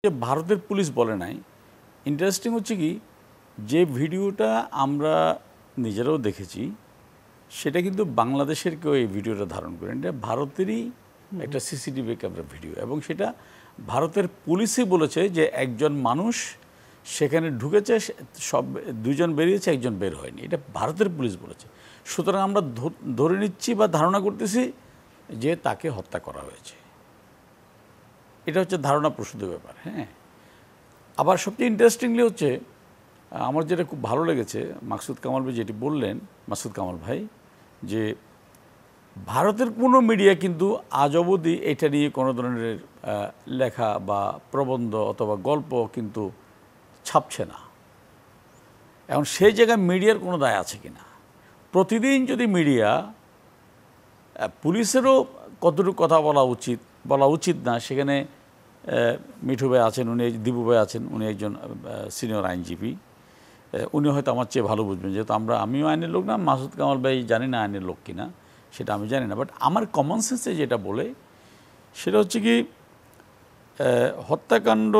যে ভারতের পুলিশ বলে নাই। ইন্টারেস্টিং হচ্ছে কি, যে ভিডিওটা আমরা নিজেরাও দেখেছি সেটা কিন্তু বাংলাদেশের কেউ এই ভিডিওটা ধারণ করেন। এটা ভারতেরই একটা সিসিটিভি ক্যামেরা ভিডিও, এবং সেটা ভারতের পুলিশই বলেছে যে একজন মানুষ সেখানে ঢুকেছে, সব দুজন বেরিয়েছে, একজন বের হয়নি। এটা ভারতের পুলিশ বলেছে। সুতরাং আমরা ধরে নিচ্ছি বা ধারণা করতেছি যে তাকে হত্যা করা হয়েছে। এটা হচ্ছে ধারণা প্রসূত ব্যাপার। হ্যাঁ, আবার সবচেয়ে ইন্টারেস্টিংলি হচ্ছে, আমার যেটা খুব ভালো লেগেছে মাকসুদ কামাল ভাই যেটি বললেন, মাসুদ কামাল ভাই, যে ভারতের কোনো মিডিয়া কিন্তু আজ অবধি এটা নিয়ে কোনো ধরনের লেখা বা প্রবন্ধ অথবা গল্প কিন্তু ছাপছে না। এখন সেই জায়গায় মিডিয়ার কোনো দায় আছে কি না? প্রতিদিন যদি মিডিয়া, পুলিশেরও কতটুকু কথা বলা উচিত না, সেখানে মিঠু ভাই আছেন, উনি দীপু ভাই আছেন, উনি একজন সিনিয়র আইনজীবী, উনি হয়তো আমার চেয়ে ভালো বুঝবেন, যেহেতু আমিও আইনের লোক না, মাসুদ কামাল ভাই জানি না আইনের লোক কিনা সেটা আমি জানি না। বাট আমার কমন সেন্সে যেটা বলে সেটা হচ্ছে কি, হত্যাকাণ্ড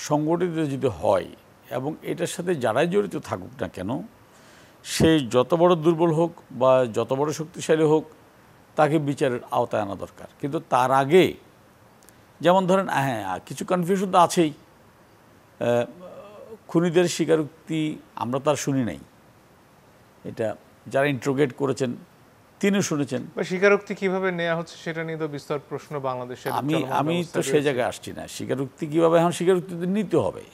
সংগঠিত যদি হয় এবং এটার সাথে যারাই জড়িত থাকুক না কেন, সে যত বড় দুর্বল হোক বা যত বড় শক্তিশালী হোক, তাকে বিচারের আওতায় আনা দরকার। কিন্তু তার আগে, যেমন ধরেন, হ্যাঁ, কিছু কনফিউশন তো আছেই। খুনিদের স্বীকারোক্তি আমরা তো আর শুনি নাই, এটা যারা ইন্ট্রোগেট করেছেন তিনি শুনেছেন। স্বীকারোক্তি কিভাবে নেওয়া হচ্ছে সেটা নিয়ে তো বিস্তর প্রশ্ন বাংলাদেশের। আমি তো সেই জায়গায় আসছি না, স্বীকারোক্তি কীভাবে, এখন স্বীকারোক্তি নিতে হবে,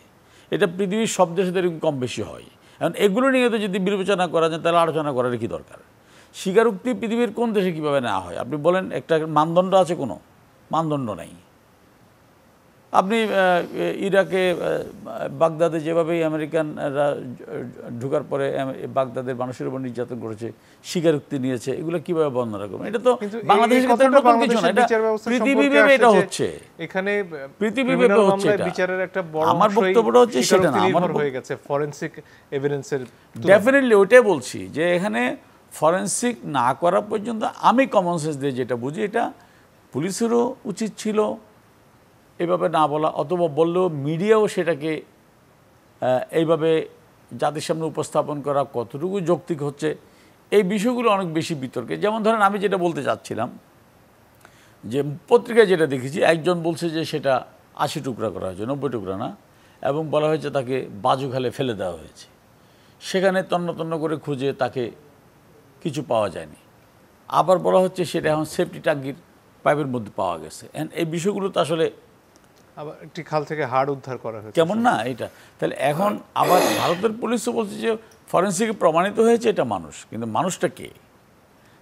এটা পৃথিবীর সব দেশে এরকম কম বেশি হয়। এখন এগুলো নিয়ে তো যদি বিবেচনা করা যায় তাহলে আলোচনা করার কি দরকার? স্বীকারোক্তি পৃথিবীর কোন দেশে কীভাবে নেওয়া হয় আপনি বলেন? একটা মানদণ্ড আছে? কোনো মানদণ্ড নাই। আপনি ইরাকে বাগদাদে যেভাবেই আমেরিকানরা ঢুকার পরে বাগদাদের মানুষের উপর নির্যাতন করেছে, স্বীকারোক্তি নিয়েছে, এগুলো কিভাবে বর্ণনা করবেন? এটা তো বাংলাদেশের ক্ষেত্রে নতুন কিছু না, এটা পৃথিবীব্যাপী এটা হচ্ছে, এখানে পৃথিবীব্যাপী হচ্ছে। বিচারের একটা বড় আমার বক্তব্যটা হচ্ছে সেটা না, আমার হয়ে গেছে ফরেনসিক এভিডেন্সের। ডেফিনেটলি ওইটাই বলছি যে এখানে ফরেনসিক না করা পর্যন্ত আমি কমন সেন্স দিয়ে যেটা বুঝি, এটা পুলিশেরও উচিত ছিল এইভাবে না বলা, অথবা বললেও মিডিয়াও সেটাকে এইভাবে জাতির সামনে উপস্থাপন করা কতটুকু যৌক্তিক হচ্ছে, এই বিষয়গুলো অনেক বেশি বিতর্কে। যেমন ধরেন, আমি যেটা বলতে চাচ্ছিলাম, যে পত্রিকায় যেটা দেখেছি, একজন বলছে যে সেটা 80 টুকরা করা হয়েছে, 90 টুকরা না, এবং বলা হয়েছে তাকে বাজুখালে ফেলে দেওয়া হয়েছে। সেখানে তন্ন তন্ন করে খুঁজে তাকে কিছু পাওয়া যায়নি। আবার বলা হচ্ছে সেটা এখন সেফটি ট্যাঙ্কির পাইপের মধ্যে পাওয়া গেছে। এই বিষয়গুলো তো আসলে, আবার একটি খাল থেকে হাড় উদ্ধার করা হয়েছে, কেমন না এটা? তাহলে এখন আবার ভারতের পুলিশও বলছে যে ফরেন্সিকে প্রমাণিত হয়েছে এটা মানুষ, কিন্তু মানুষটা কে?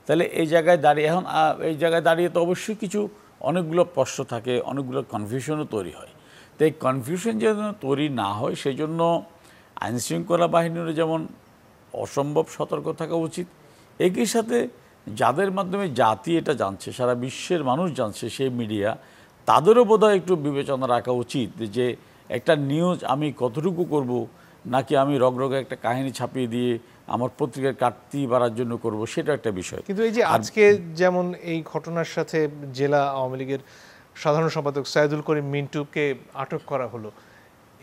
তাহলে এই জায়গায় দাঁড়িয়ে, এখন এই জায়গায় দাঁড়িয়ে তো অবশ্যই কিছু অনেকগুলো প্রশ্ন থাকে, অনেকগুলো কনফিউশনও তৈরি হয়। তো এই কনফিউশন যেন তৈরি না হয় সেই জন্য আইনশৃঙ্খলা বাহিনীর যেমন অসম্ভব সতর্ক থাকা উচিত, একই সাথে যাদের মাধ্যমে জাতি এটা জানছে, সারা বিশ্বের মানুষ জানছে, সেই মিডিয়া, তাদেরও বোধহয় একটু বিবেচনা রাখা উচিত যে একটা নিউজ আমি কতটুকু করব, নাকি আমি রগরগে একটা কাহিনী ছাপিয়ে দিয়ে আমার পত্রিকার কাটতি বাড়ার জন্য করব, সেটা একটা বিষয়। কিন্তু এই যে আজকে যেমন এই ঘটনার সাথে জেলা আওয়ামী লীগের সাধারণ সম্পাদক সাইদুল করিম মিন্টুকে আটক করা হলো,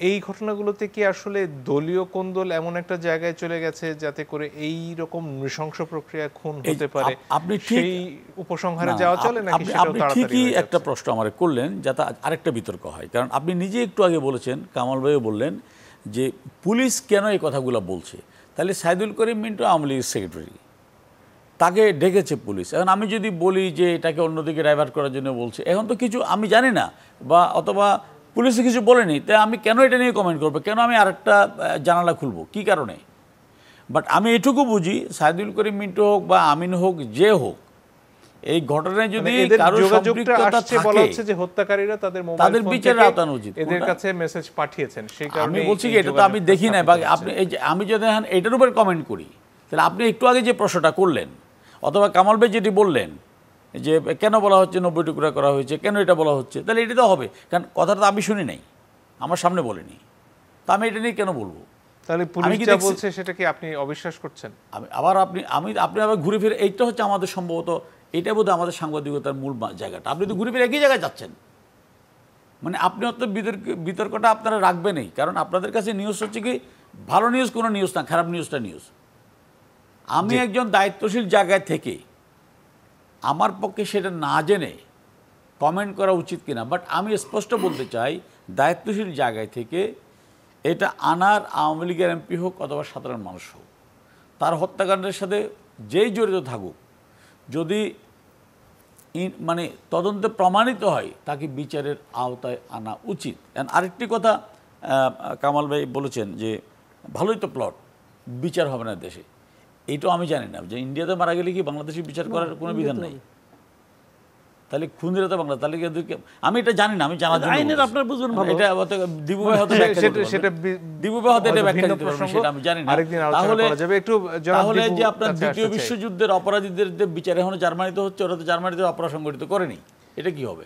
এই ঘটনাগুলোতে কি আসলে দলীয় কোন্দল এমন একটা জায়গায় চলে গেছে যাতে করে এই রকম নৃশংস প্রক্রিয়া খুন হতে পারে? আপনি ঠিক সেই উপসংহারে যাওয়া চলে নাকি? আপনি ঠিকই একটা প্রশ্ন আমারে করলেন, যাতে আরেকটা বিতর্ক হয়। কারণ আপনি নিজে একটু আগে বলেছেন, কামাল ভাইও বললেন যে পুলিশ কেন এই কথাগুলো বলছে। তাহলে সাইদুল করিম মিন্টু আওয়ামী লীগের সেক্রেটারি, তাকে ডেকেছে পুলিশ। এখন আমি যদি বলি যে এটাকে অন্যদিকে ডাইভার্ট করার জন্য বলছে, এখন তো কিছু আমি জানি না, বা অথবা পুলিশে কিছু বলেনি, তাই আমি কেন এটা নিয়ে কমেন্ট করবো? কেন আমি আরেকটা জানালা খুলবো? কি কারণে? বাট আমি এটুকু বুঝি, সাইদুল করিম মিন্টু হোক বা আমিন হোক, যে হোক, এই ঘটনায় যদি কারো সম্পৃক্ততা থাকে, বলা হচ্ছে যে হত্যাকারীরা তাদের বিচারের আওতায় আনা উচিত। এদের কাছে মেসেজ পাঠিয়েছেন, সেই কারণে আমি বলছি কি, এটা তো আমি দেখি না। বা আপনি এই যে আমি যদি এখন এটার উপর কমেন্ট করি, তাহলে আপনি একটু আগে যে প্রশ্নটা করলেন, অথবা কামাল ভাই যেটি বললেন যে কেন বলা হচ্ছে 90 টুকরা করা হয়েছে, কেন এটা বলা হচ্ছে, তাহলে এটা তো হবে। কারণ কথাটা তো আমি শুনি নাই, আমার সামনে বলেনি, তা আমি এটা নিয়ে কেন বলবো? তাহলে পুলিশ যা বলছে সেটা কি আপনি অবিশ্বাস করছেন? আপনি আবার ঘুরে ফিরে, এইটা হচ্ছে আমাদের সম্ভবত, এটা বোধহয় আমাদের সাংবাদিকতার মূল জায়গাটা। আপনি তো ঘুরে ফিরে একই জায়গায় যাচ্ছেন। মানে আপনি অত বিতর্কটা আপনারা রাখবেনই, কারণ আপনাদের কাছে নিউজ হচ্ছে কি ভালো নিউজ কোনো নিউজ না, খারাপ নিউজটা নিউজ। আমি একজন দায়িত্বশীল জায়গায় থেকে আমার পক্ষে সেটা না জেনে কমেন্ট করা উচিত কিনা, বাট আমি স্পষ্ট বলতে চাই দায়িত্বশীল জায়গায় থেকে এটা আনার আওয়ামী লীগের এমপি হোক অথবা সাধারণ মানুষ হোক, তার হত্যাকাণ্ডের সাথে যেই জড়িত থাকুক, যদি মানে তদন্তে প্রমাণিত হয় তাকে বিচারের আওতায় আনা উচিত। আরেকটি কথা কামাল ভাই বলেছেন যে ভালোই তো প্লট, বিচার হবে না দেশে। এইটাও আমি জানি না যে ইন্ডিয়াতে মারা গেলে কি বাংলাদেশে বিচার করার কোনো বিধান নেই, তাহলে খুনিরা তো বাংলা, তাহলে আমি এটা জানি না, আমি জানার জন্য আইনের আপনার বুঝবেন ভালো। এটা দিবু ভাই হয়তো ব্যাখ্যা দিতে পারবেন, সেটা দিবু ভাই হয়তো এটা ব্যাখ্যা ভিন্ন দিতে পারবেন, প্রসঙ্গ, সেটা আমি জানি না। আরেকদিন আলোচনা করা যাবে। একটু জনাব তাহলে দিবু যে আপনার কাছে দ্বিতীয় আসতে চাই। বিশ্বযুদ্ধের অপরাধীদের যে বিচার এখনো জার্মানিতে হচ্ছে, ওরা তো জার্মানিতে অপরাধ সংগঠিত করেনি, এটা কি হবে?